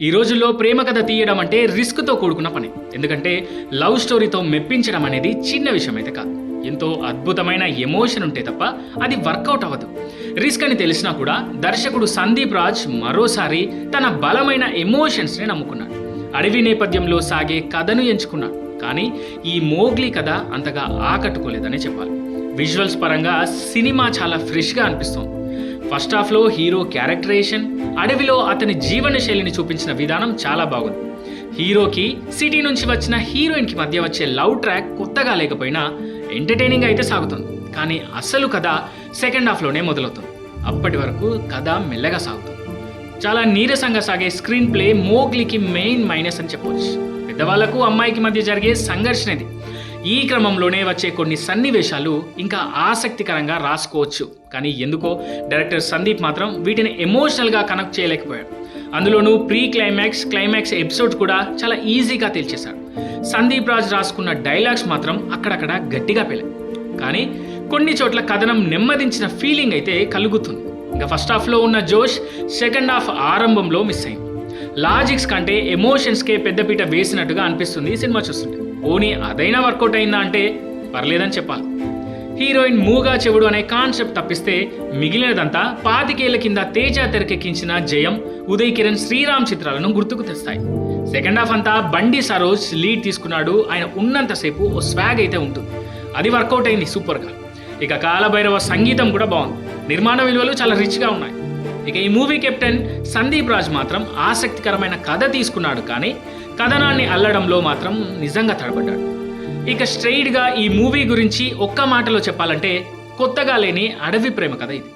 ఈ రోజుల్లో ప్రేమ కథ తీయడం అంటే రిస్క్తో కూడుకున్న పని. ఎందుకంటే లవ్ స్టోరీతో మెప్పించడం అనేది చిన్న విషయం అయితే కాదు. ఎంతో అద్భుతమైన ఎమోషన్ ఉంటే తప్ప అది వర్కౌట్ అవ్వదు. రిస్క్ అని తెలిసినా కూడా దర్శకుడు సందీప్ రాజ్ మరోసారి తన బలమైన ఎమోషన్స్ని నమ్ముకున్నాడు. అడవి నేపథ్యంలో సాగే కథను ఎంచుకున్నాడు. కానీ ఈ మోగ్లీ కథ అంతగా ఆకట్టుకోలేదనే చెప్పాలి. విజువల్స్ పరంగా సినిమా చాలా ఫ్రెష్గా అనిపిస్తోంది. ఫస్ట్ హాఫ్లో హీరో క్యారెక్టరేషన్, అడవిలో అతని జీవన శైలిని చూపించిన విధానం చాలా బాగుంది. హీరోకి సిటీ నుంచి వచ్చిన హీరోయిన్కి మధ్య వచ్చే లవ్ ట్రాక్ కొత్తగా లేకపోయినా ఎంటర్టైనింగ్ అయితే సాగుతుంది. కానీ అసలు కథ సెకండ్ హాఫ్లోనే మొదలవుతుంది. అప్పటి వరకు కథ మెల్లగా సాగుతుంది. చాలా నీరసంగా సాగే స్క్రీన్ ప్లే మోగ్లీకి మెయిన్ మైనస్ అని చెప్పవచ్చు. పెద్దవాళ్లకు అమ్మాయికి మధ్య జరిగే సంఘర్షణ ఇది. ఈ క్రమంలోనే వచ్చే కొన్ని సన్నివేశాలు ఇంకా ఆసక్తికరంగా రాసుకోవచ్చు. కానీ ఎందుకో డైరెక్టర్ సందీప్ మాత్రం వీటిని ఎమోషనల్గా కనెక్ట్ చేయలేకపోయాడు. అందులోనూ ప్రీ క్లైమాక్స్ ఎపిసోడ్ కూడా చాలా ఈజీగా తేల్చేశాడు. సందీప్ రాజ్ రాసుకున్న డైలాగ్స్ మాత్రం అక్కడక్కడ గట్టిగా పేలాయి. కానీ కొన్ని చోట్ల కథనం నెమ్మదించిన ఫీలింగ్ అయితే కలుగుతుంది. ఇంకా ఫస్ట్ హాఫ్లో ఉన్న జోష్ సెకండ్ హాఫ్ ఆరంభంలో మిస్ అయింది. లాజిక్స్ కంటే ఎమోషన్స్కే పెద్దపీట వేసినట్టుగా అనిపిస్తుంది సినిమా చూస్తుంటే. ఓనీ అదైనా వర్కౌట్ అయిందా అంటే పర్లేదని చెప్పాలి. హీరోయిన్ మూగా చెవుడు అనే కాన్సెప్ట్ తప్పిస్తే మిగిలినదంతా 25 ఏళ్ల కింద తేజ తెరకెక్కించిన జయం, ఉదయ్ కిరణ్, శ్రీరామ్ చిత్రాలను గుర్తుకు తెస్తాయి. సెకండ్ హాఫ్ అంతా బండి సరోజ్ లీడ్ తీసుకున్నాడు. ఆయన ఉన్నంతసేపు ఓ స్వాగ్ అయితే ఉంటుంది. అది వర్కౌట్ అయింది సూపర్గా. ఇక కాలభైరవ సంగీతం కూడా బాగుంది. నిర్మాణ విలువలు చాలా రిచ్గా ఉన్నాయి. ఇక ఈ మూవీ కెప్టెన్ సందీప్ రాజ్ మాత్రం ఆసక్తికరమైన కథ తీసుకున్నాడు. కానీ కథనాన్ని అల్లడంలో మాత్రం నిజంగా తడబడ్డాడు. ఇక స్ట్రెయిట్గా ఈ మూవీ గురించి ఒక్క మాటలో చెప్పాలంటే కొత్తగా లేని అడవి ప్రేమ కథ ఇది.